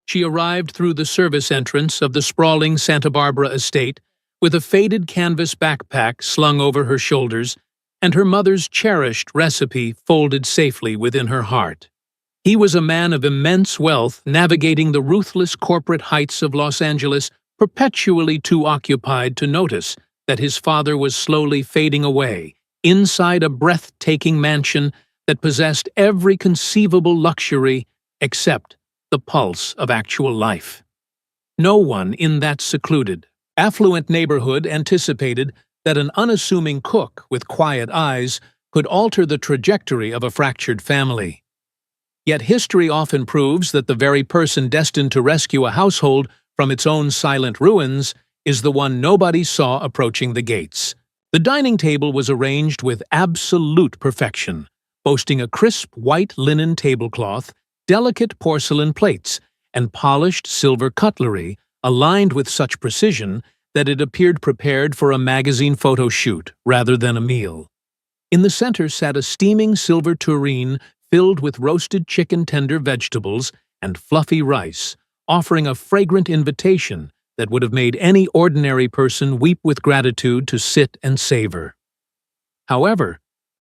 She arrived through the service entrance of the sprawling Santa Barbara estate with a faded canvas backpack slung over her shoulders and her mother's cherished recipe folded safely within her heart. He was a man of immense wealth navigating the ruthless corporate heights of Los Angeles, perpetually too occupied to notice that his father was slowly fading away inside a breathtaking mansion that possessed every conceivable luxury except the pulse of actual life. No one in that secluded, affluent neighborhood anticipated that an unassuming cook with quiet eyes could alter the trajectory of a fractured family. Yet history often proves that the very person destined to rescue a household from its own silent ruins is the one nobody saw approaching the gates. The dining table was arranged with absolute perfection, boasting a crisp white linen tablecloth, delicate porcelain plates, and polished silver cutlery aligned with such precision that it appeared prepared for a magazine photo shoot rather than a meal. In the center sat a steaming silver tureen filled with roasted chicken tender vegetables and fluffy rice, offering a fragrant invitation that would have made any ordinary person weep with gratitude to sit and savor. However,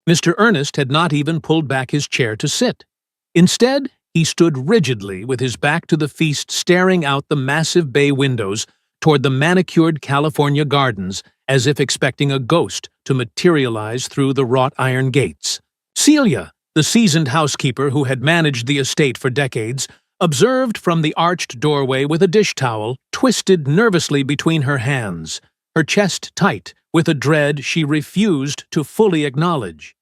Mr. Ernest had not even pulled back his chair to sit. Instead, he stood rigidly with his back to the feast, staring out the massive bay windows toward the manicured California gardens as if expecting a ghost to materialize through the wrought iron gates. Celia, the seasoned housekeeper who had managed the estate for decades, observed from the arched doorway with a dish towel twisted nervously between her hands, her chest tight with a dread she refused to fully acknowledge.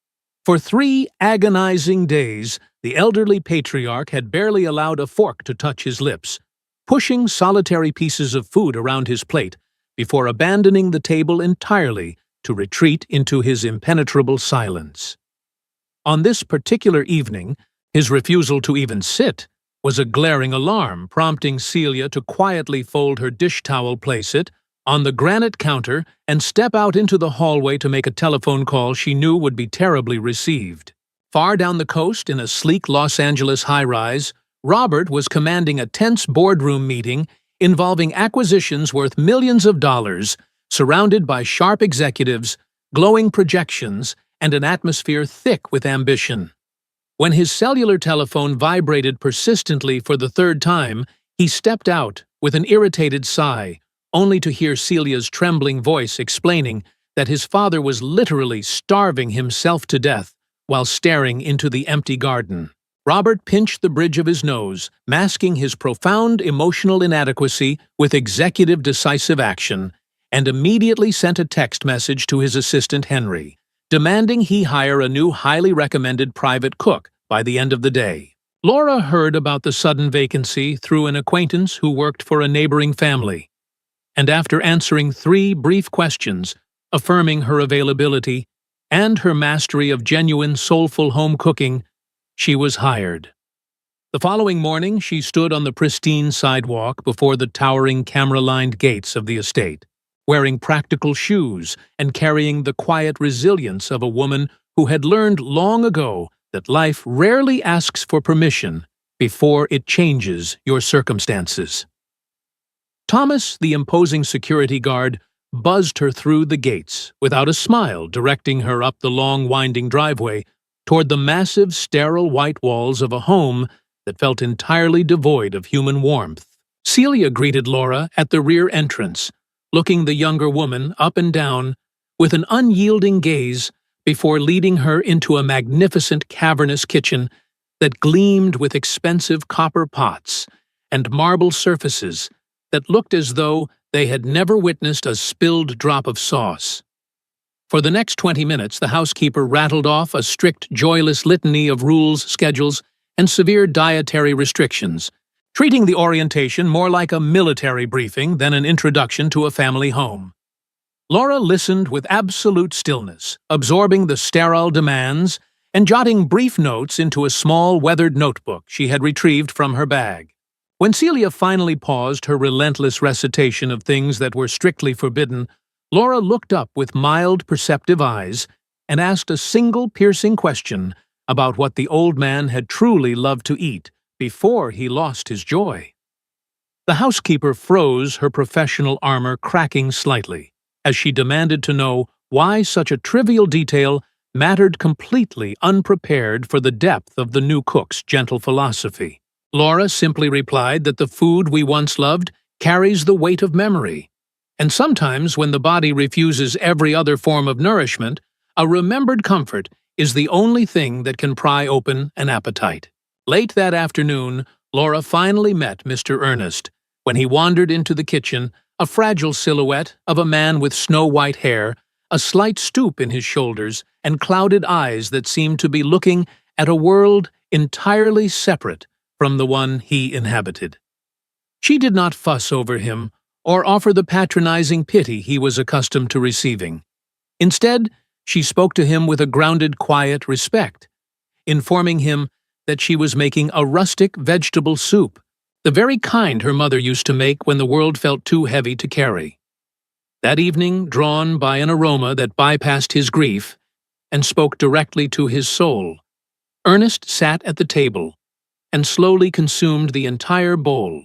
For 3 agonizing days, the elderly patriarch had barely allowed a fork to touch his lips, pushing solitary pieces of food around his plate before abandoning the table entirely to retreat into his impenetrable silence. On this particular evening, his refusal to even sit was a glaring alarm, prompting Celia to quietly fold her dish towel, place it on the granite counter, and step out into the hallway to make a telephone call she knew would be terribly received. Far down the coast, in a sleek Los Angeles high-rise, Robert was commanding a tense boardroom meeting involving acquisitions worth millions of dollars, surrounded by sharp executives, glowing projections, and an atmosphere thick with ambition. When his cellular telephone vibrated persistently for the 3rd time, he stepped out with an irritated sigh, only to hear Celia's trembling voice explaining that his father was literally starving himself to death while staring into the empty garden. Robert pinched the bridge of his nose, masking his profound emotional inadequacy with executive decisive action, and immediately sent a text message to his assistant Henry, demanding he hire a new highly recommended private cook by the end of the day. Laura heard about the sudden vacancy through an acquaintance who worked for a neighboring family, and after answering 3 brief questions, affirming her availability and her mastery of genuine soulful home cooking, she was hired. The following morning, she stood on the pristine sidewalk before the towering camera-lined gates of the estate, wearing practical shoes and carrying the quiet resilience of a woman who had learned long ago that life rarely asks for permission before it changes your circumstances. Thomas, the imposing security guard, buzzed her through the gates without a smile, directing her up the long winding driveway toward the massive sterile white walls of a home that felt entirely devoid of human warmth. Celia greeted Laura at the rear entrance, looking the younger woman up and down with an unyielding gaze before leading her into a magnificent cavernous kitchen that gleamed with expensive copper pots and marble surfaces that looked as though they had never witnessed a spilled drop of sauce. For the next 20 minutes, the housekeeper rattled off a strict, joyless litany of rules, schedules, and severe dietary restrictions, treating the orientation more like a military briefing than an introduction to a family home. Laura listened with absolute stillness, absorbing the sterile demands and jotting brief notes into a small, weathered notebook she had retrieved from her bag. When Celia finally paused her relentless recitation of things that were strictly forbidden, Laura looked up with mild, perceptive eyes and asked a single piercing question about what the old man had truly loved to eat before he lost his joy. The housekeeper froze, her professional armor cracking slightly, as she demanded to know why such a trivial detail mattered, completely unprepared for the depth of the new cook's gentle philosophy. Laura simply replied that the food we once loved carries the weight of memory, and sometimes when the body refuses every other form of nourishment, a remembered comfort is the only thing that can pry open an appetite. Late that afternoon, Laura finally met Mr. Ernest. When he wandered into the kitchen, a fragile silhouette of a man with snow-white hair, a slight stoop in his shoulders, and clouded eyes that seemed to be looking at a world entirely separate from the one he inhabited. She did not fuss over him or offer the patronizing pity he was accustomed to receiving. Instead, she spoke to him with a grounded, quiet respect, informing him that she was making a rustic vegetable soup, the very kind her mother used to make when the world felt too heavy to carry. That evening, drawn by an aroma that bypassed his grief and spoke directly to his soul, Ernest sat at the table and slowly consumed the entire bowl,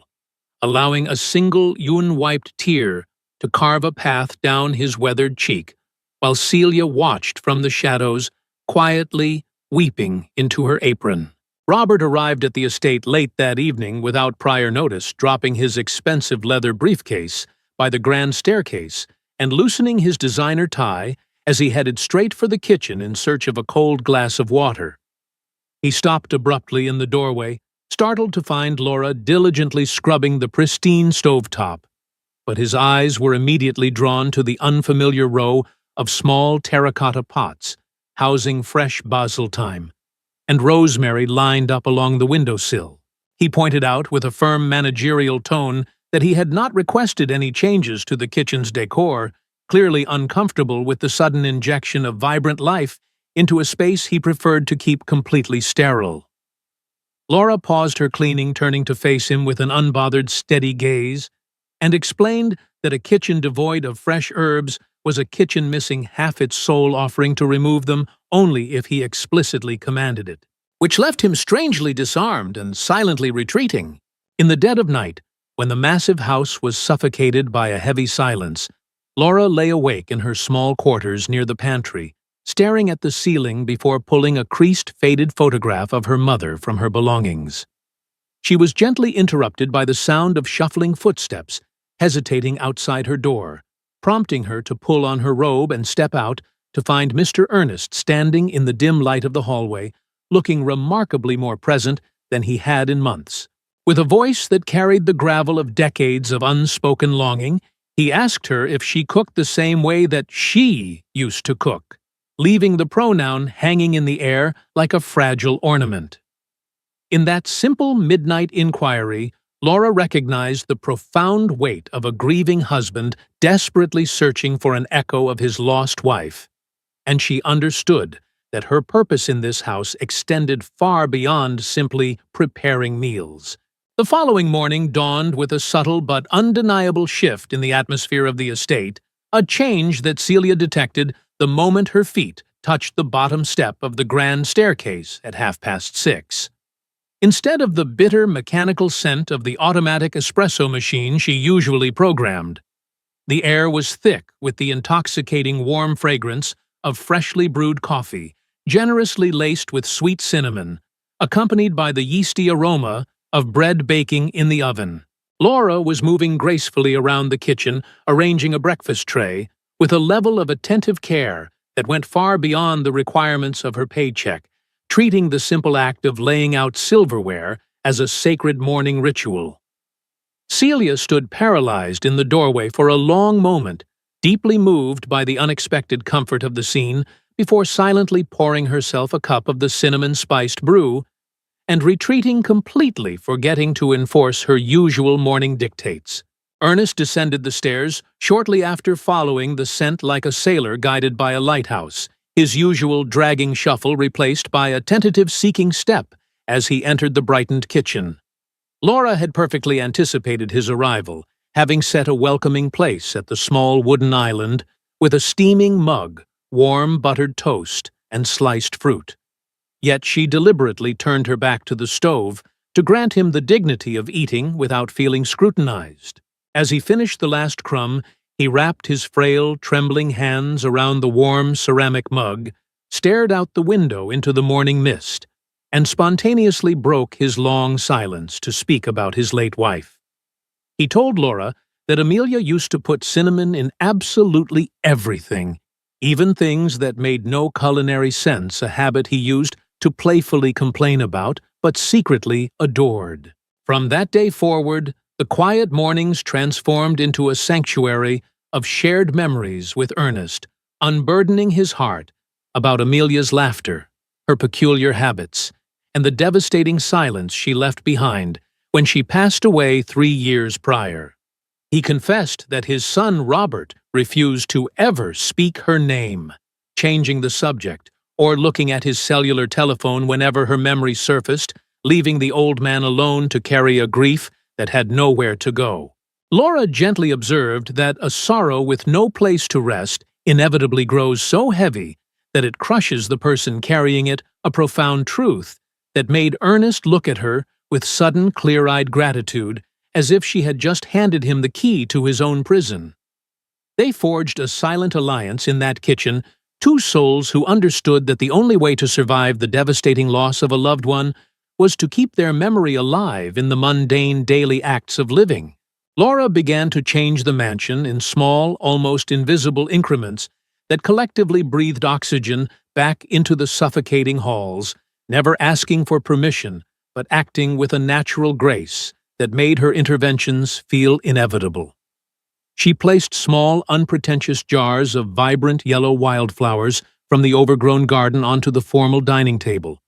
allowing a single yun-wiped tear to carve a path down his weathered cheek, while Celia watched from the shadows, quietly weeping into her apron. Robert arrived at the estate late that evening without prior notice, dropping his expensive leather briefcase by the grand staircase and loosening his designer tie as he headed straight for the kitchen in search of a cold glass of water. He stopped abruptly in the doorway, startled to find Laura diligently scrubbing the pristine stovetop, but his eyes were immediately drawn to the unfamiliar row of small terracotta pots housing fresh basil thyme and rosemary lined up along the windowsill. He pointed out with a firm managerial tone that he had not requested any changes to the kitchen's decor, clearly uncomfortable with the sudden injection of vibrant life into a space he preferred to keep completely sterile. Laura paused her cleaning, turning to face him with an unbothered, steady gaze, and explained that a kitchen devoid of fresh herbs was a kitchen missing half its soul, offering to remove them only if he explicitly commanded it, which left him strangely disarmed and silently retreating. In the dead of night, when the massive house was suffocated by a heavy silence, Laura lay awake in her small quarters near the pantry, staring at the ceiling before pulling a creased, faded photograph of her mother from her belongings. She was gently interrupted by the sound of shuffling footsteps, hesitating outside her door, prompting her to pull on her robe and step out to find Mr. Ernest standing in the dim light of the hallway, looking remarkably more present than he had in months. With a voice that carried the gravel of decades of unspoken longing, he asked her if she cooked the same way that she used to cook, leaving the pronoun hanging in the air like a fragile ornament. In that simple midnight inquiry, Laura recognized the profound weight of a grieving husband desperately searching for an echo of his lost wife, and she understood that her purpose in this house extended far beyond simply preparing meals. The following morning dawned with a subtle but undeniable shift in the atmosphere of the estate, a change that Celia detected the moment her feet touched the bottom step of the grand staircase at 6:30. Instead of the bitter mechanical scent of the automatic espresso machine she usually programmed, the air was thick with the intoxicating warm fragrance of freshly brewed coffee, generously laced with sweet cinnamon, accompanied by the yeasty aroma of bread baking in the oven. Laura was moving gracefully around the kitchen, arranging a breakfast tray, with a level of attentive care that went far beyond the requirements of her paycheck, treating the simple act of laying out silverware as a sacred morning ritual. Celia stood paralyzed in the doorway for a long moment, deeply moved by the unexpected comfort of the scene, before silently pouring herself a cup of the cinnamon-spiced brew and retreating completely, forgetting to enforce her usual morning dictates. Ernest descended the stairs, shortly after following the scent like a sailor guided by a lighthouse, his usual dragging shuffle replaced by a tentative seeking step as he entered the brightened kitchen. Laura had perfectly anticipated his arrival, having set a welcoming place at the small wooden island with a steaming mug, warm buttered toast, and sliced fruit. Yet she deliberately turned her back to the stove, to grant him the dignity of eating without feeling scrutinized. As he finished the last crumb, he wrapped his frail, trembling hands around the warm ceramic mug, stared out the window into the morning mist, and spontaneously broke his long silence to speak about his late wife. He told Laura that Amelia used to put cinnamon in absolutely everything, even things that made no culinary sense, a habit he used to playfully complain about, but secretly adored. From that day forward, the quiet mornings transformed into a sanctuary of shared memories with Ernest, unburdening his heart about Amelia's laughter, her peculiar habits, and the devastating silence she left behind when she passed away 3 years prior. He confessed that his son Robert refused to ever speak her name, changing the subject, or looking at his cellular telephone whenever her memory surfaced, leaving the old man alone to carry a grief that had nowhere to go. Laura gently observed that a sorrow with no place to rest inevitably grows so heavy that it crushes the person carrying it, a profound truth that made Ernest look at her with sudden clear-eyed gratitude, as if she had just handed him the key to his own prison. They forged a silent alliance in that kitchen, two souls who understood that the only way to survive the devastating loss of a loved one was to keep their memory alive in the mundane daily acts of living. Laura began to change the mansion in small, almost invisible increments that collectively breathed oxygen back into the suffocating halls, never asking for permission, but acting with a natural grace that made her interventions feel inevitable. She placed small, unpretentious jars of vibrant yellow wildflowers from the overgrown garden onto the formal dining table,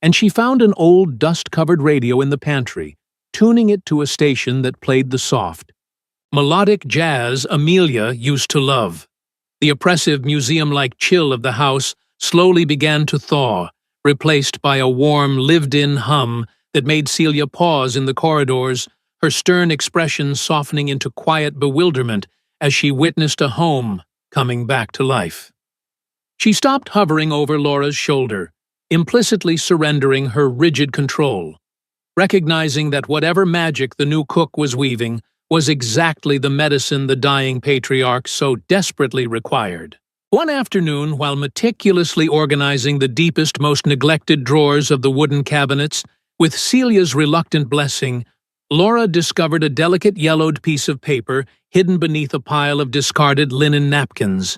and she found an old, dust-covered radio in the pantry, tuning it to a station that played the soft, melodic jazz Amelia used to love. The oppressive museum-like chill of the house slowly began to thaw, replaced by a warm, lived-in hum that made Celia pause in the corridors, her stern expression softening into quiet bewilderment as she witnessed a home coming back to life. She stopped hovering over Laura's shoulder, implicitly surrendering her rigid control, recognizing that whatever magic the new cook was weaving was exactly the medicine the dying patriarch so desperately required. One afternoon, while meticulously organizing the deepest, most neglected drawers of the wooden cabinets, with Celia's reluctant blessing, Laura discovered a delicate yellowed piece of paper hidden beneath a pile of discarded linen napkins.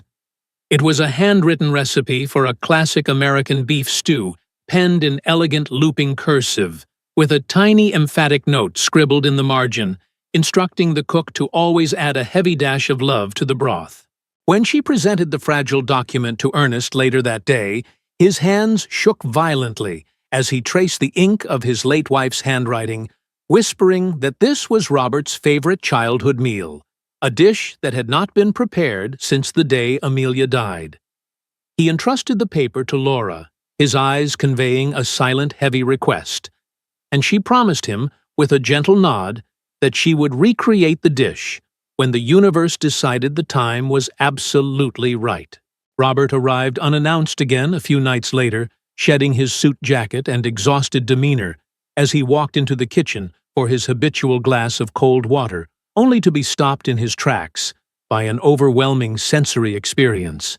It was a handwritten recipe for a classic American beef stew, penned in elegant looping cursive, with a tiny emphatic note scribbled in the margin, instructing the cook to always add a heavy dash of love to the broth. When she presented the fragile document to Ernest later that day, his hands shook violently as he traced the ink of his late wife's handwriting, whispering that this was Robert's favorite childhood meal, a dish that had not been prepared since the day Amelia died. He entrusted the paper to Laura, his eyes conveying a silent, heavy request, and she promised him, with a gentle nod, that she would recreate the dish when the universe decided the time was absolutely right. Robert arrived unannounced again a few nights later, shedding his suit jacket and exhausted demeanor as he walked into the kitchen for his habitual glass of cold water, only to be stopped in his tracks by an overwhelming sensory experience.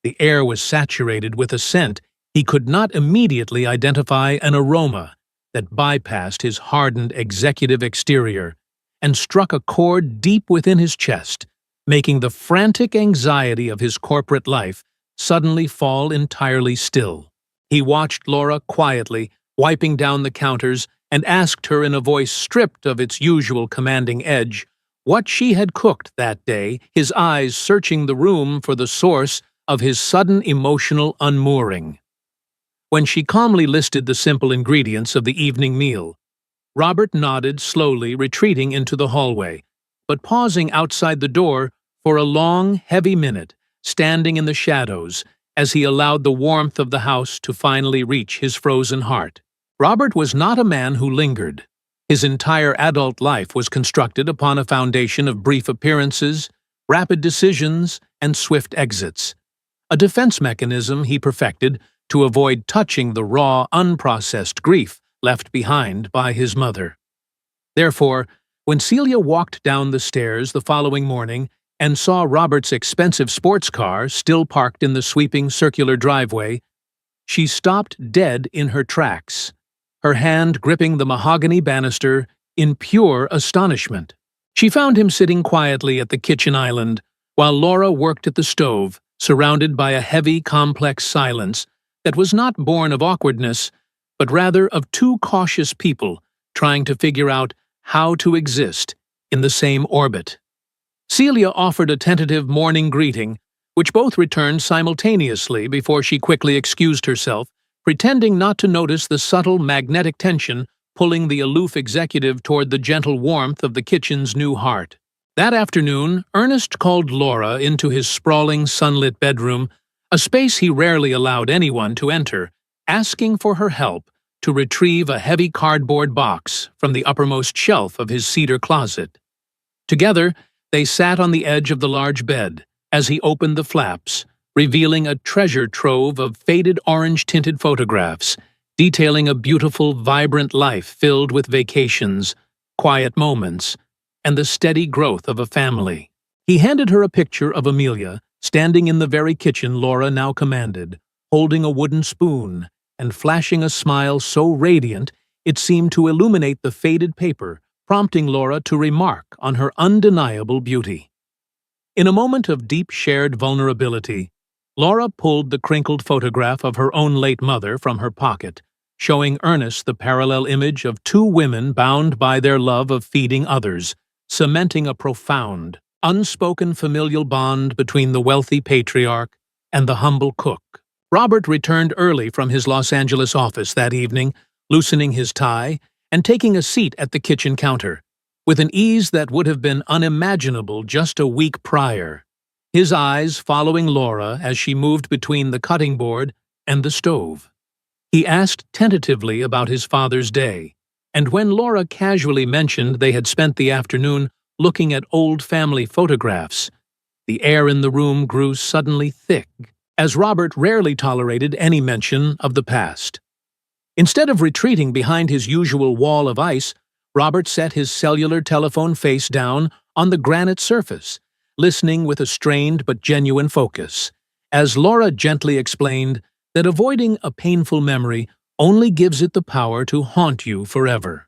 The air was saturated with a scent he could not immediately identify, an aroma that bypassed his hardened executive exterior and struck a chord deep within his chest, making the frantic anxiety of his corporate life suddenly fall entirely still. He watched Laura quietly, wiping down the counters, and asked her in a voice stripped of its usual commanding edge what she had cooked that day, his eyes searching the room for the source of his sudden emotional unmooring. When she calmly listed the simple ingredients of the evening meal, Robert nodded, slowly retreating into the hallway, but pausing outside the door for a long, heavy minute, standing in the shadows as he allowed the warmth of the house to finally reach his frozen heart. Robert was not a man who lingered. His entire adult life was constructed upon a foundation of brief appearances, rapid decisions, and swift exits, a defense mechanism he perfected to avoid touching the raw, unprocessed grief left behind by his mother. Therefore, when Celia walked down the stairs the following morning and saw Robert's expensive sports car still parked in the sweeping circular driveway, she stopped dead in her tracks, her hand gripping the mahogany banister in pure astonishment. She found him sitting quietly at the kitchen island, while Laura worked at the stove, surrounded by a heavy, complex silence that was not born of awkwardness, but rather of two cautious people trying to figure out how to exist in the same orbit. Celia offered a tentative morning greeting, which both returned simultaneously before she quickly excused herself, pretending not to notice the subtle magnetic tension pulling the aloof executive toward the gentle warmth of the kitchen's new heart. That afternoon, Ernest called Laura into his sprawling, sunlit bedroom, a space he rarely allowed anyone to enter, asking for her help to retrieve a heavy cardboard box from the uppermost shelf of his cedar closet. Together, they sat on the edge of the large bed as he opened the flaps, revealing a treasure trove of faded orange-tinted photographs, detailing a beautiful, vibrant life filled with vacations, quiet moments, and the steady growth of a family. He handed her a picture of Amelia, standing in the very kitchen Laura now commanded, holding a wooden spoon and flashing a smile so radiant it seemed to illuminate the faded paper, prompting Laura to remark on her undeniable beauty. In a moment of deep shared vulnerability, Laura pulled the crinkled photograph of her own late mother from her pocket, showing Ernest the parallel image of two women bound by their love of feeding others, cementing a profound, unspoken familial bond between the wealthy patriarch and the humble cook. Robert returned early from his Los Angeles office that evening, loosening his tie and taking a seat at the kitchen counter, with an ease that would have been unimaginable just a week prior, his eyes following Laura as she moved between the cutting board and the stove. He asked tentatively about his father's day, and when Laura casually mentioned they had spent the afternoon looking at old family photographs, the air in the room grew suddenly thick, as Robert rarely tolerated any mention of the past. Instead of retreating behind his usual wall of ice, Robert set his cellular telephone face down on the granite surface, listening with a strained but genuine focus, as Laura gently explained that avoiding a painful memory only gives it the power to haunt you forever.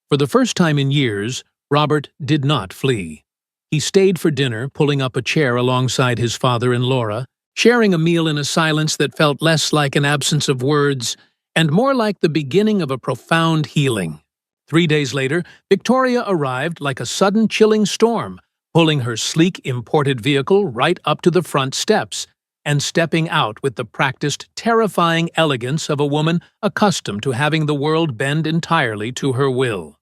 For the first time in years, Robert did not flee. He stayed for dinner, pulling up a chair alongside his father and Laura, sharing a meal in a silence that felt less like an absence of words and more like the beginning of a profound healing. 3 days later, Victoria arrived like a sudden chilling storm, pulling her sleek imported vehicle right up to the front steps and stepping out with the practiced, terrifying elegance of a woman accustomed to having the world bend entirely to her will.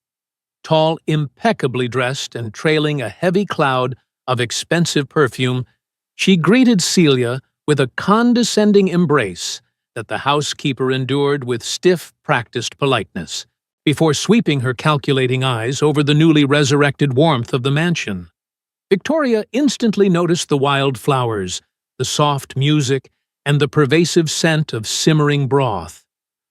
Tall, impeccably dressed and trailing a heavy cloud of expensive perfume, she greeted Celia with a condescending embrace that the housekeeper endured with stiff, practiced politeness, before sweeping her calculating eyes over the newly resurrected warmth of the mansion. Victoria instantly noticed the wild flowers, the soft music, and the pervasive scent of simmering broth,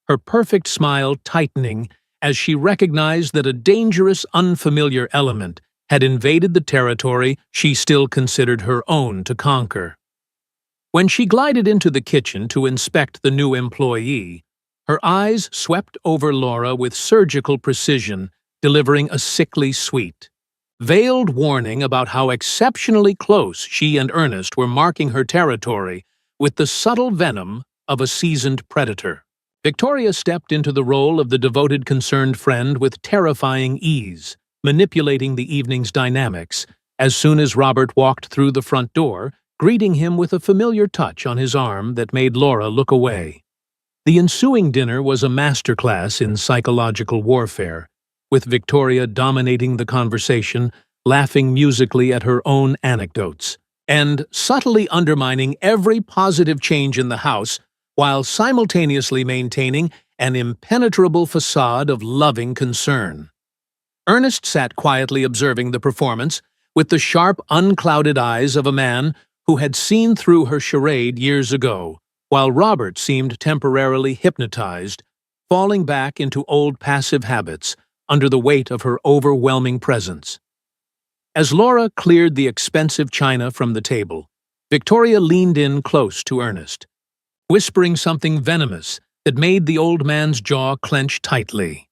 her perfect smile tightening as she recognized that a dangerous, unfamiliar element had invaded the territory she still considered her own to conquer. When she glided into the kitchen to inspect the new employee, her eyes swept over Laura with surgical precision, delivering a sickly sweet, veiled warning about how exceptionally close she and Ernest were marking her territory with the subtle venom of a seasoned predator. Victoria stepped into the role of the devoted concerned friend with terrifying ease, manipulating the evening's dynamics as soon as Robert walked through the front door, greeting him with a familiar touch on his arm that made Laura look away. The ensuing dinner was a masterclass in psychological warfare, with Victoria dominating the conversation, laughing musically at her own anecdotes, and subtly undermining every positive change in the house while simultaneously maintaining an impenetrable facade of loving concern. Ernest sat quietly observing the performance with the sharp, unclouded eyes of a man who had seen through her charade years ago, while Robert seemed temporarily hypnotized falling back into old passive habits under the weight of her overwhelming presence. As Laura cleared the expensive china from the table, Victoria leaned in close to Ernest, whispering something venomous that made the old man's jaw clench tightly.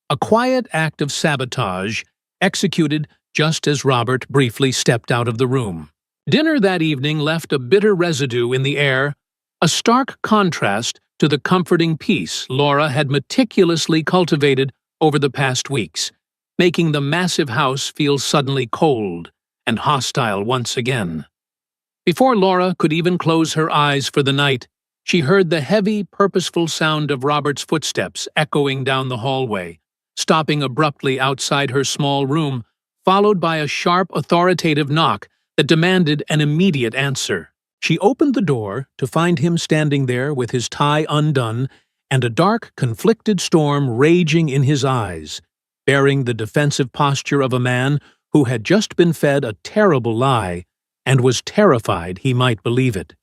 A quiet act of sabotage executed just as Robert briefly stepped out of the room. Dinner that evening left a bitter residue in the air, a stark contrast to the comforting peace Laura had meticulously cultivated over the past weeks, making the massive house feel suddenly cold and hostile once again. Before Laura could even close her eyes for the night, she heard the heavy, purposeful sound of Robert's footsteps echoing down the hallway, stopping abruptly outside her small room, followed by a sharp, authoritative knock that demanded an immediate answer. She opened the door to find him standing there with his tie undone and a dark, conflicted storm raging in his eyes, bearing the defensive posture of a man who had just been fed a terrible lie and was terrified he might believe it.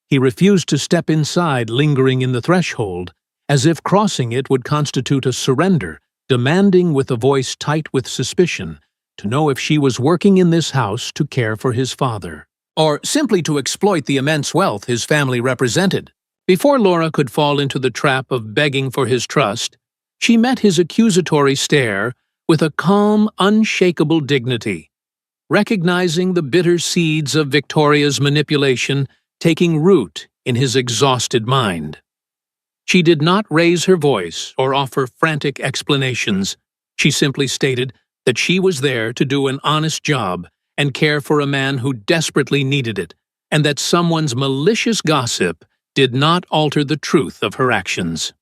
He refused to step inside, lingering in the threshold, as if crossing it would constitute a surrender, demanding with a voice tight with suspicion to know if she was working in this house to care for his father, or simply to exploit the immense wealth his family represented. Before Laura could fall into the trap of begging for his trust, she met his accusatory stare with a calm, unshakable dignity, recognizing the bitter seeds of Victoria's manipulation taking root in his exhausted mind. She did not raise her voice or offer frantic explanations. She simply stated that she was there to do an honest job and care for a man who desperately needed it, and that someone's malicious gossip did not alter the truth of her actions.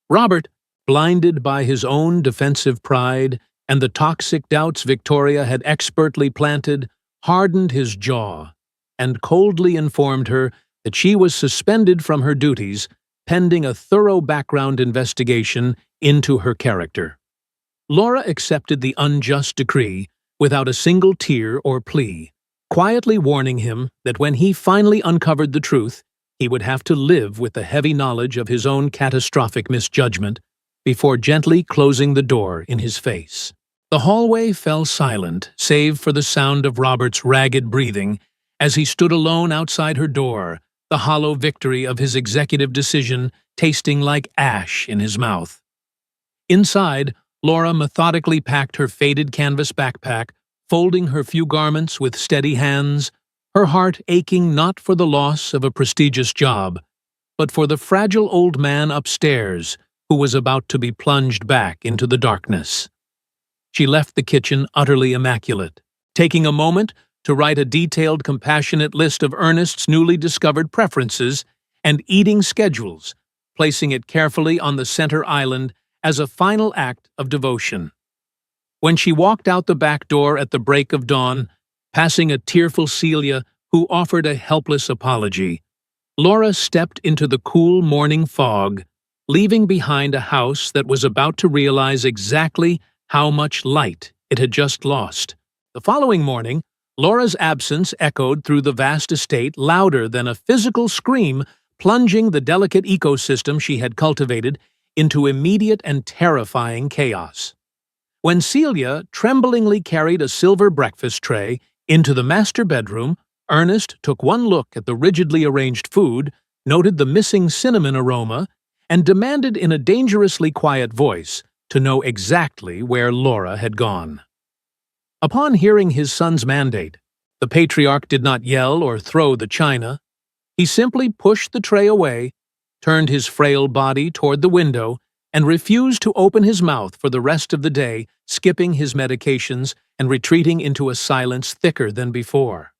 Robert, blinded by his own defensive pride and the toxic doubts Victoria had expertly planted, hardened his jaw and coldly informed her that she was suspended from her duties pending a thorough background investigation into her character. Laura accepted the unjust decree without a single tear or plea, quietly warning him that when he finally uncovered the truth, he would have to live with the heavy knowledge of his own catastrophic misjudgment before gently closing the door in his face. The hallway fell silent, save for the sound of Robert's ragged breathing as he stood alone outside her door, the hollow victory of his executive decision tasting like ash in his mouth. Inside, Laura methodically packed her faded canvas backpack, folding her few garments with steady hands, her heart aching not for the loss of a prestigious job, but for the fragile old man upstairs who was about to be plunged back into the darkness. She left the kitchen utterly immaculate, taking a moment to write a detailed, compassionate list of Ernest's newly discovered preferences and eating schedules, placing it carefully on the center island as a final act of devotion. When she walked out the back door at the break of dawn, passing a tearful Celia who offered a helpless apology, Laura stepped into the cool morning fog, leaving behind a house that was about to realize exactly how much light it had just lost. The following morning, Laura's absence echoed through the vast estate louder than a physical scream, plunging the delicate ecosystem she had cultivated into immediate and terrifying chaos. When Celia tremblingly carried a silver breakfast tray into the master bedroom, Ernest took one look at the rigidly arranged food, noted the missing cinnamon aroma, and demanded in a dangerously quiet voice to know exactly where Laura had gone. Upon hearing his son's mandate, the patriarch did not yell or throw the china. He simply pushed the tray away, turned his frail body toward the window, and refused to open his mouth for the rest of the day, skipping his medications and retreating into a silence thicker than before.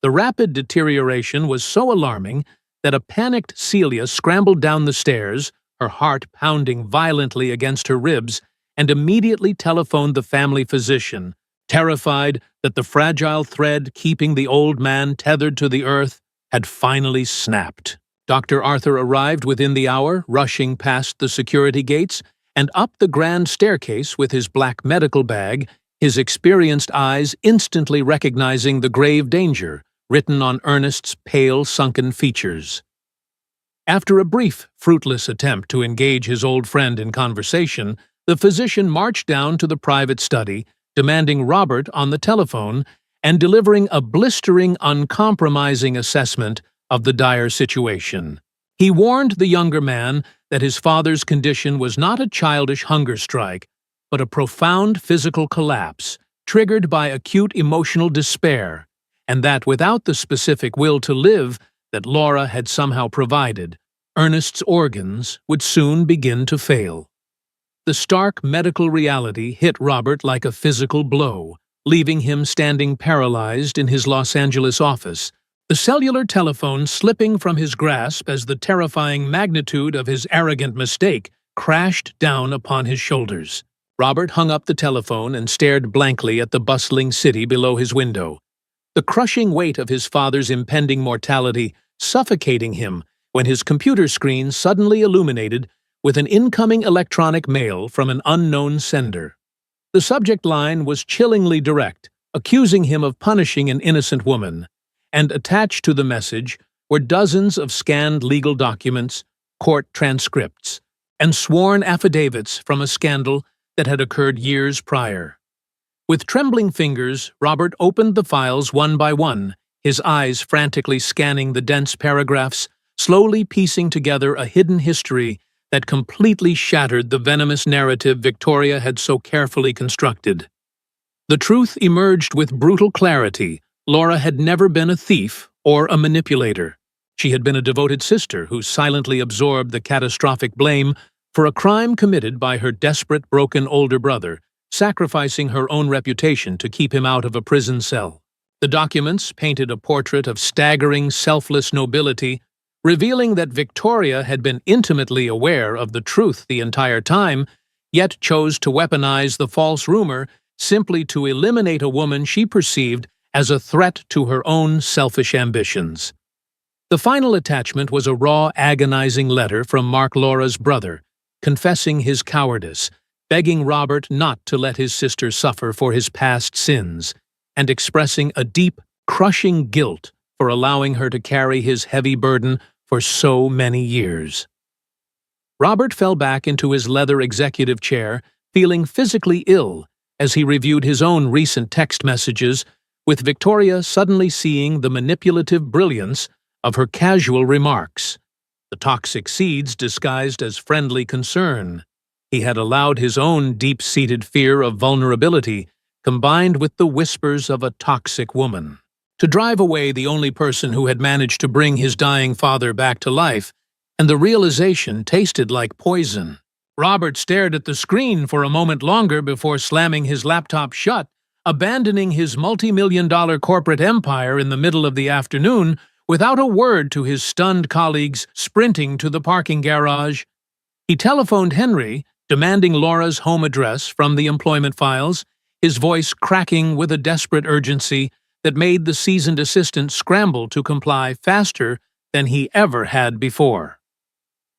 The rapid deterioration was so alarming that a panicked Celia scrambled down the stairs, her heart pounding violently against her ribs, and immediately telephoned the family physician, terrified that the fragile thread keeping the old man tethered to the earth had finally snapped. Dr. Arthur arrived within the hour, rushing past the security gates and up the grand staircase with his black medical bag, his experienced eyes instantly recognizing the grave danger written on Ernest's pale, sunken features. After a brief, fruitless attempt to engage his old friend in conversation, the physician marched down to the private study, demanding Robert on the telephone and delivering a blistering, uncompromising assessment of the dire situation. He warned the younger man that his father's condition was not a childish hunger strike, but a profound physical collapse triggered by acute emotional despair, and that without the specific will to live that Laura had somehow provided, Ernest's organs would soon begin to fail. The stark medical reality hit Robert like a physical blow, leaving him standing paralyzed in his Los Angeles office, the cellular telephone slipping from his grasp as the terrifying magnitude of his arrogant mistake crashed down upon his shoulders. Robert hung up the telephone and stared blankly at the bustling city below his window, the crushing weight of his father's impending mortality suffocating him when his computer screen suddenly illuminated with an incoming electronic mail from an unknown sender. The subject line was chillingly direct, accusing him of punishing an innocent woman, and attached to the message were dozens of scanned legal documents, court transcripts, and sworn affidavits from a scandal that had occurred years prior. With trembling fingers, Robert opened the files one by one, his eyes frantically scanning the dense paragraphs, slowly piecing together a hidden history that completely shattered the venomous narrative Victoria had so carefully constructed. The truth emerged with brutal clarity. Laura had never been a thief or a manipulator. She had been a devoted sister who silently absorbed the catastrophic blame for a crime committed by her desperate, broken older brother, sacrificing her own reputation to keep him out of a prison cell. The documents painted a portrait of staggering, selfless nobility, revealing that Victoria had been intimately aware of the truth the entire time, yet chose to weaponize the false rumor simply to eliminate a woman she perceived as a threat to her own selfish ambitions. The final attachment was a raw, agonizing letter from Mark Laura's brother, confessing his cowardice, begging Robert not to let his sister suffer for his past sins, and expressing a deep, crushing guilt for allowing her to carry his heavy burden for so many years. Robert fell back into his leather executive chair, feeling physically ill as he reviewed his own recent text messages, with Victoria suddenly seeing the manipulative brilliance of her casual remarks, the toxic seeds disguised as friendly concern. He had allowed his own deep-seated fear of vulnerability, combined with the whispers of a toxic woman, to drive away the only person who had managed to bring his dying father back to life, and the realization tasted like poison. Robert stared at the screen for a moment longer before slamming his laptop shut, abandoning his multi-million-dollar corporate empire in the middle of the afternoon without a word to his stunned colleagues sprinting to the parking garage. He telephoned Henry, demanding Laura's home address from the employment files, his voice cracking with a desperate urgency that made the seasoned assistant scramble to comply faster than he ever had before.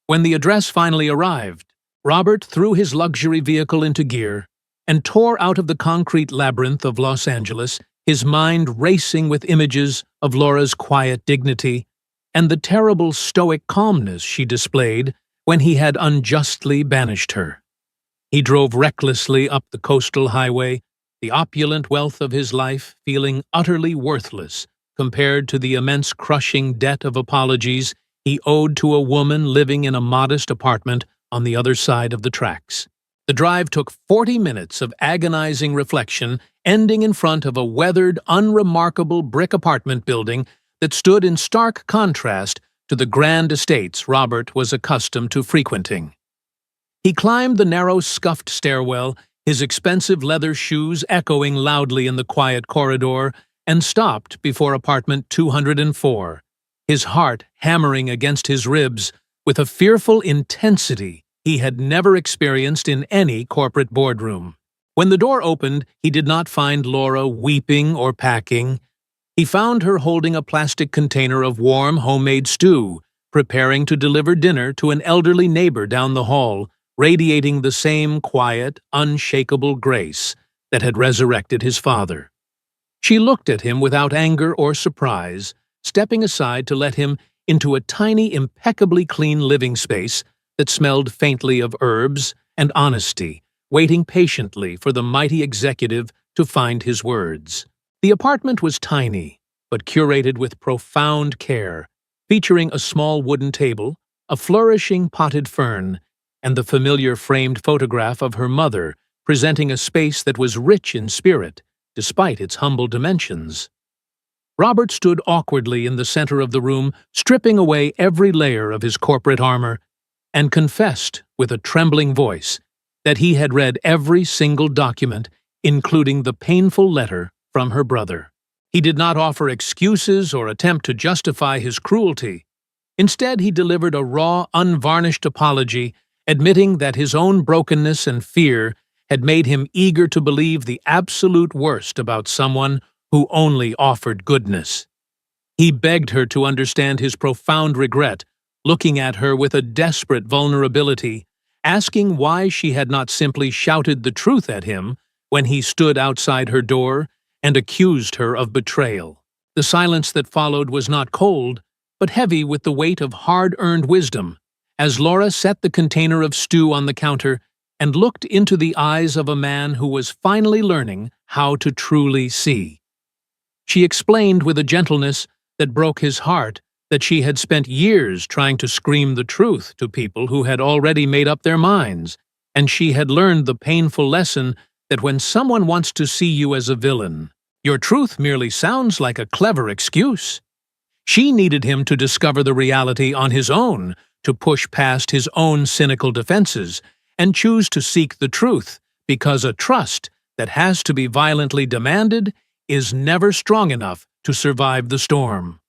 When the address finally arrived, Robert threw his luxury vehicle into gear and tore out of the concrete labyrinth of Los Angeles, his mind racing with images of Laura's quiet dignity and the terrible stoic calmness she displayed when he had unjustly banished her. He drove recklessly up the coastal highway, the opulent wealth of his life feeling utterly worthless compared to the immense crushing debt of apologies he owed to a woman living in a modest apartment on the other side of the tracks. The drive took 40 minutes of agonizing reflection, ending in front of a weathered, unremarkable brick apartment building that stood in stark contrast to the grand estates Robert was accustomed to frequenting. He climbed the narrow, scuffed stairwell, his expensive leather shoes echoing loudly in the quiet corridor, and stopped before apartment 204, his heart hammering against his ribs with a fearful intensity he had never experienced in any corporate boardroom. When the door opened, he did not find Laura weeping or packing. He found her holding a plastic container of warm homemade stew, preparing to deliver dinner to an elderly neighbor down the hall, radiating the same quiet, unshakable grace that had resurrected his father. She looked at him without anger or surprise, stepping aside to let him into a tiny, impeccably clean living space that smelled faintly of herbs and honesty, waiting patiently for the mighty executive to find his words. The apartment was tiny, but curated with profound care, featuring a small wooden table, a flourishing potted fern, and the familiar framed photograph of her mother, presenting a space that was rich in spirit, despite its humble dimensions. Robert stood awkwardly in the center of the room, stripping away every layer of his corporate armor, and confessed, with a trembling voice, that he had read every single document, including the painful letter from her brother. He did not offer excuses or attempt to justify his cruelty. Instead, he delivered a raw, unvarnished apology, admitting that his own brokenness and fear had made him eager to believe the absolute worst about someone who only offered goodness. He begged her to understand his profound regret, looking at her with a desperate vulnerability, asking why she had not simply shouted the truth at him when he stood outside her door and accused her of betrayal. The silence that followed was not cold, but heavy with the weight of hard-earned wisdom, as Laura set the container of stew on the counter and looked into the eyes of a man who was finally learning how to truly see. She explained with a gentleness that broke his heart that she had spent years trying to scream the truth to people who had already made up their minds, and she had learned the painful lesson that when someone wants to see you as a villain, your truth merely sounds like a clever excuse. She needed him to discover the reality on his own, to push past his own cynical defenses, and choose to seek the truth, because a trust that has to be violently demanded is never strong enough to survive the storm.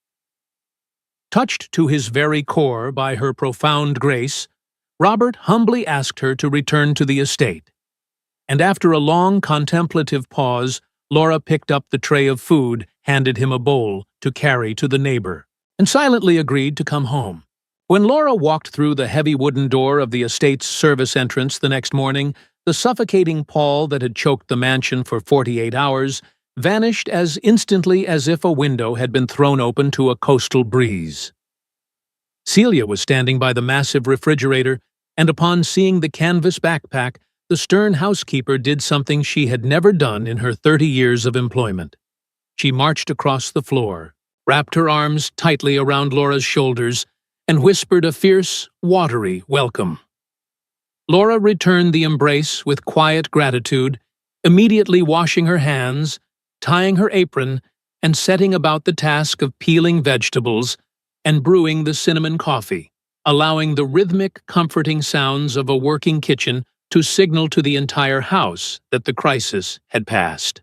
Touched to his very core by her profound grace, Robert humbly asked her to return to the estate. And after a long contemplative pause, Laura picked up the tray of food, handed him a bowl to carry to the neighbor, and silently agreed to come home. When Laura walked through the heavy wooden door of the estate's service entrance the next morning, the suffocating pall that had choked the mansion for 48 hours vanished as instantly as if a window had been thrown open to a coastal breeze. Celia was standing by the massive refrigerator, and upon seeing the canvas backpack, the stern housekeeper did something she had never done in her 30 years of employment. She marched across the floor, wrapped her arms tightly around Laura's shoulders, and whispered a fierce, watery welcome. Laura returned the embrace with quiet gratitude, immediately washing her hands, tying her apron, and setting about the task of peeling vegetables and brewing the cinnamon coffee, allowing the rhythmic, comforting sounds of a working kitchen to signal to the entire house that the crisis had passed.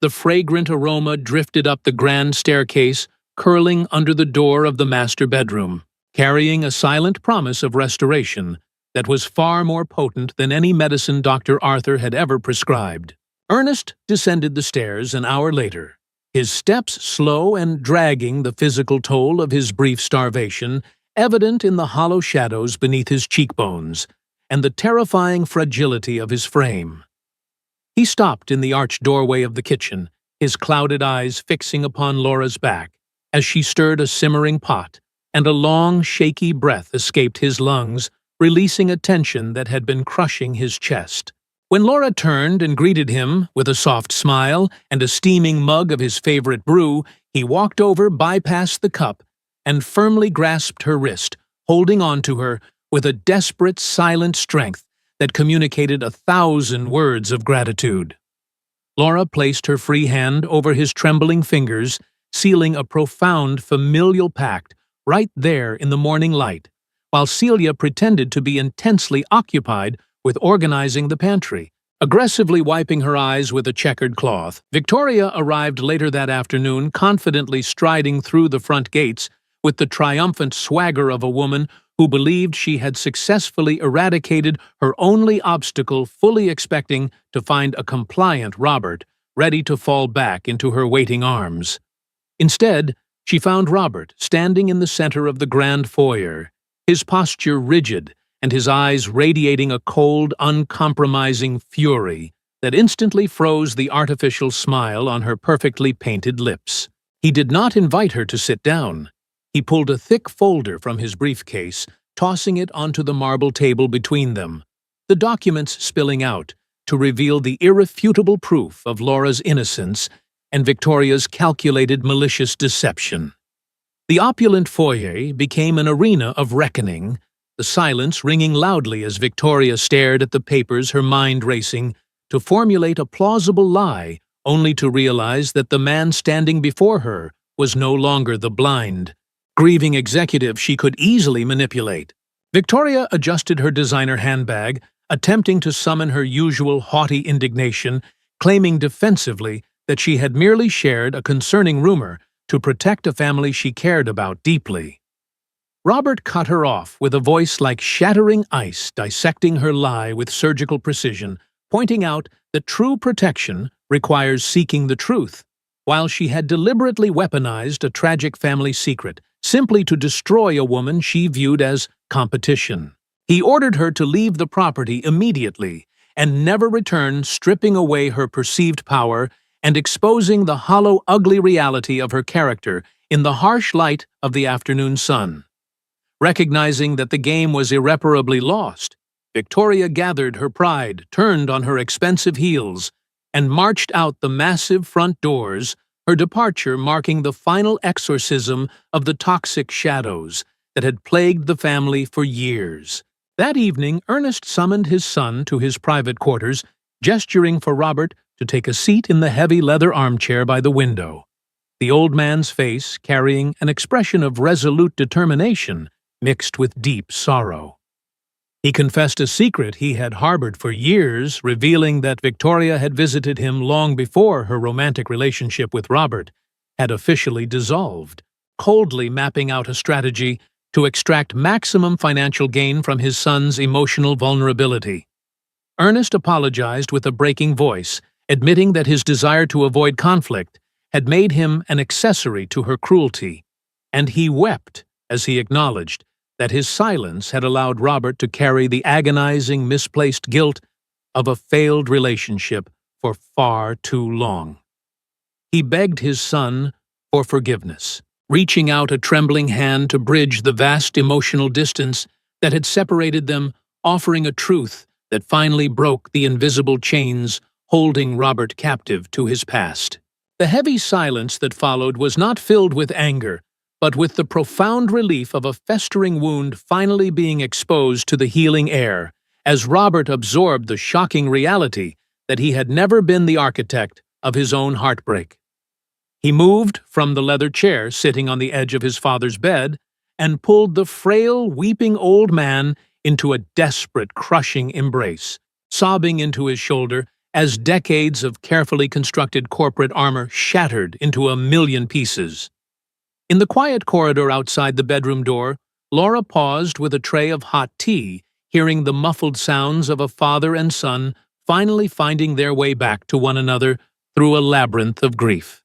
The fragrant aroma drifted up the grand staircase, curling under the door of the master bedroom, carrying a silent promise of restoration that was far more potent than any medicine Dr. Arthur had ever prescribed. Ernest descended the stairs an hour later, his steps slow and dragging the physical toll of his brief starvation, evident in the hollow shadows beneath his cheekbones and the terrifying fragility of his frame. He stopped in the arched doorway of the kitchen, his clouded eyes fixing upon Laura's back, as she stirred a simmering pot, and a long, shaky breath escaped his lungs, releasing a tension that had been crushing his chest. When Laura turned and greeted him with a soft smile and a steaming mug of his favorite brew, he walked over, bypassed the cup, and firmly grasped her wrist, holding on to her with a desperate, silent strength that communicated 1,000 words of gratitude. Laura placed her free hand over his trembling fingers, sealing a profound familial pact right there in the morning light, while Celia pretended to be intensely occupied with organizing the pantry, aggressively wiping her eyes with a checkered cloth. Victoria arrived later that afternoon, confidently striding through the front gates with the triumphant swagger of a woman who believed she had successfully eradicated her only obstacle, fully expecting to find a compliant Robert ready to fall back into her waiting arms. Instead, she found Robert standing in the center of the grand foyer, his posture rigid and his eyes radiating a cold, uncompromising fury that instantly froze the artificial smile on her perfectly painted lips. He did not invite her to sit down. He pulled a thick folder from his briefcase, tossing it onto the marble table between them, the documents spilling out to reveal the irrefutable proof of Laura's innocence and Victoria's calculated malicious deception. The opulent foyer became an arena of reckoning, the silence ringing loudly as Victoria stared at the papers, her mind racing, to formulate a plausible lie, only to realize that the man standing before her was no longer the blind, grieving executive she could easily manipulate. Victoria adjusted her designer handbag, attempting to summon her usual haughty indignation, claiming defensively that she had merely shared a concerning rumor to protect a family she cared about deeply. Robert cut her off with a voice like shattering ice, dissecting her lie with surgical precision, pointing out that true protection requires seeking the truth, while she had deliberately weaponized a tragic family secret simply to destroy a woman she viewed as competition. He ordered her to leave the property immediately and never return, stripping away her perceived power and exposing the hollow, ugly reality of her character in the harsh light of the afternoon sun. Recognizing that the game was irreparably lost, Victoria gathered her pride, turned on her expensive heels, and marched out the massive front doors, her departure marking the final exorcism of the toxic shadows that had plagued the family for years. That evening, Ernest summoned his son to his private quarters, gesturing for Robert to take a seat in the heavy leather armchair by the window, the old man's face carrying an expression of resolute determination mixed with deep sorrow. He confessed a secret he had harbored for years, revealing that Victoria had visited him long before her romantic relationship with Robert had officially dissolved, coldly mapping out a strategy to extract maximum financial gain from his son's emotional vulnerability. Ernest apologized with a breaking voice, admitting that his desire to avoid conflict had made him an accessory to her cruelty, and he wept as he acknowledged that his silence had allowed Robert to carry the agonizing, misplaced guilt of a failed relationship for far too long. He begged his son for forgiveness, reaching out a trembling hand to bridge the vast emotional distance that had separated them, offering a truth that finally broke the invisible chains holding Robert captive to his past. The heavy silence that followed was not filled with anger, but with the profound relief of a festering wound finally being exposed to the healing air, as Robert absorbed the shocking reality that he had never been the architect of his own heartbreak. He moved from the leather chair sitting on the edge of his father's bed and pulled the frail, weeping old man into a desperate, crushing embrace, sobbing into his shoulder as decades of carefully constructed corporate armor shattered into a million pieces. In the quiet corridor outside the bedroom door, Laura paused with a tray of hot tea, hearing the muffled sounds of a father and son finally finding their way back to one another through a labyrinth of grief.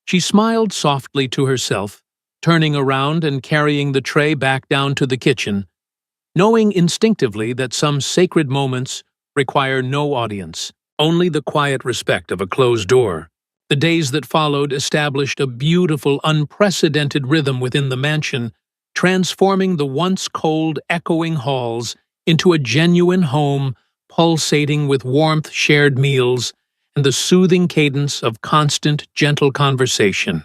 She smiled softly to herself, turning around and carrying the tray back down to the kitchen, knowing instinctively that some sacred moments require no audience, only the quiet respect of a closed door. The days that followed established a beautiful, unprecedented rhythm within the mansion, transforming the once cold, echoing halls into a genuine home, pulsating with warmth, shared meals, and the soothing cadence of constant, gentle conversation.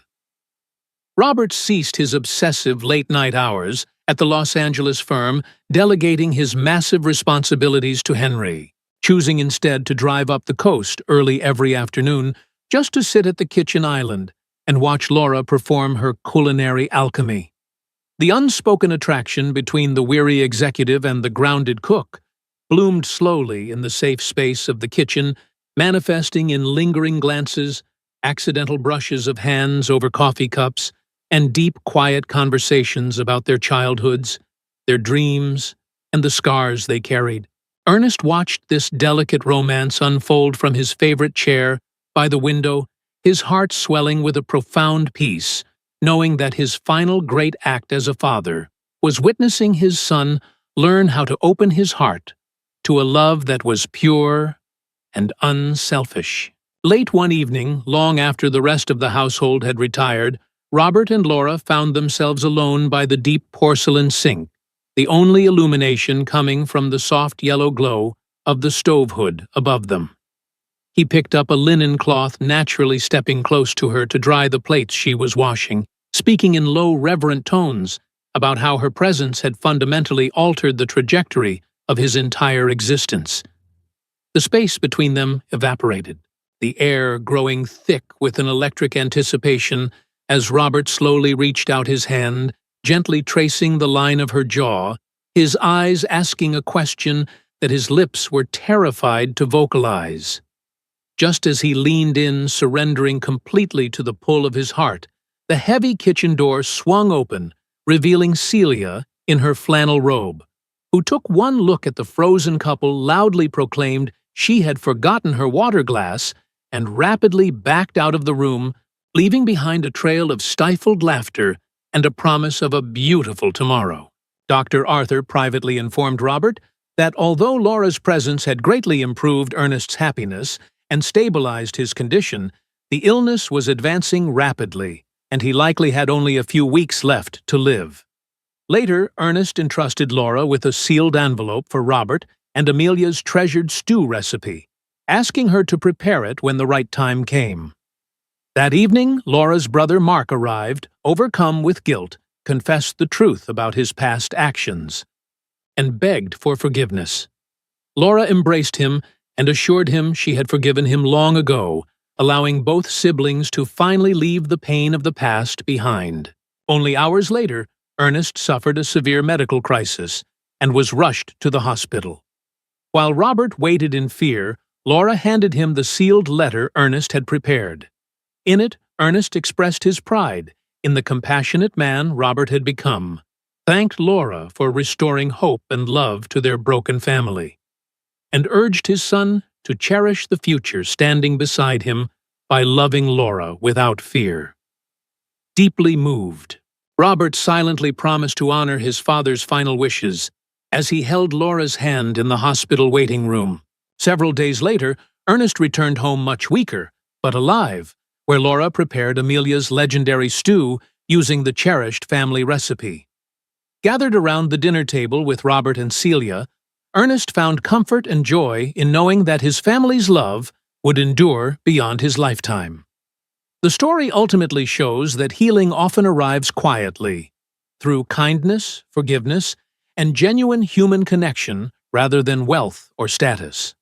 Robert ceased his obsessive late-night hours at the Los Angeles firm, delegating his massive responsibilities to Henry, choosing instead to drive up the coast early every afternoon just to sit at the kitchen island and watch Laura perform her culinary alchemy. The unspoken attraction between the weary executive and the grounded cook bloomed slowly in the safe space of the kitchen, manifesting in lingering glances, accidental brushes of hands over coffee cups, and deep, quiet conversations about their childhoods, their dreams, and the scars they carried. Ernest watched this delicate romance unfold from his favorite chair by the window, his heart swelling with a profound peace, knowing that his final great act as a father was witnessing his son learn how to open his heart to a love that was pure and unselfish. Late one evening, long after the rest of the household had retired, Robert and Laura found themselves alone by the deep porcelain sink, the only illumination coming from the soft yellow glow of the stove hood above them. He picked up a linen cloth, naturally stepping close to her to dry the plates she was washing, speaking in low, reverent tones about how her presence had fundamentally altered the trajectory of his entire existence. The space between them evaporated, the air growing thick with an electric anticipation as Robert slowly reached out his hand, gently tracing the line of her jaw, his eyes asking a question that his lips were terrified to vocalize. Just as he leaned in, surrendering completely to the pull of his heart, the heavy kitchen door swung open, revealing Celia in her flannel robe, who took one look at the frozen couple, loudly proclaimed she had forgotten her water glass, and rapidly backed out of the room, leaving behind a trail of stifled laughter and a promise of a beautiful tomorrow. Dr. Arthur privately informed Robert that although Laura's presence had greatly improved Ernest's happiness and stabilized his condition, the illness was advancing rapidly, and he likely had only a few weeks left to live. Later, Ernest entrusted Laura with a sealed envelope for Robert and Amelia's treasured stew recipe, asking her to prepare it when the right time came. That evening, Laura's brother Mark arrived, overcome with guilt, confessed the truth about his past actions, and begged for forgiveness. Laura embraced him and assured him she had forgiven him long ago, allowing both siblings to finally leave the pain of the past behind. Only hours later, Ernest suffered a severe medical crisis and was rushed to the hospital. While Robert waited in fear, Laura handed him the sealed letter Ernest had prepared. In it, Ernest expressed his pride in the compassionate man Robert had become, thanked Laura for restoring hope and love to their broken family, and urged his son to cherish the future standing beside him by loving Laura without fear. Deeply moved, Robert silently promised to honor his father's final wishes as he held Laura's hand in the hospital waiting room. Several days later, Ernest returned home much weaker, but alive, where Laura prepared Amelia's legendary stew using the cherished family recipe. Gathered around the dinner table with Robert and Celia, Ernest found comfort and joy in knowing that his family's love would endure beyond his lifetime. The story ultimately shows that healing often arrives quietly, through kindness, forgiveness, and genuine human connection rather than wealth or status.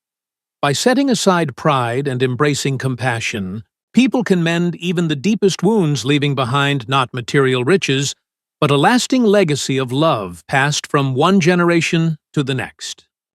By setting aside pride and embracing compassion, people can mend even the deepest wounds, leaving behind not material riches, but a lasting legacy of love passed from one generation to the next.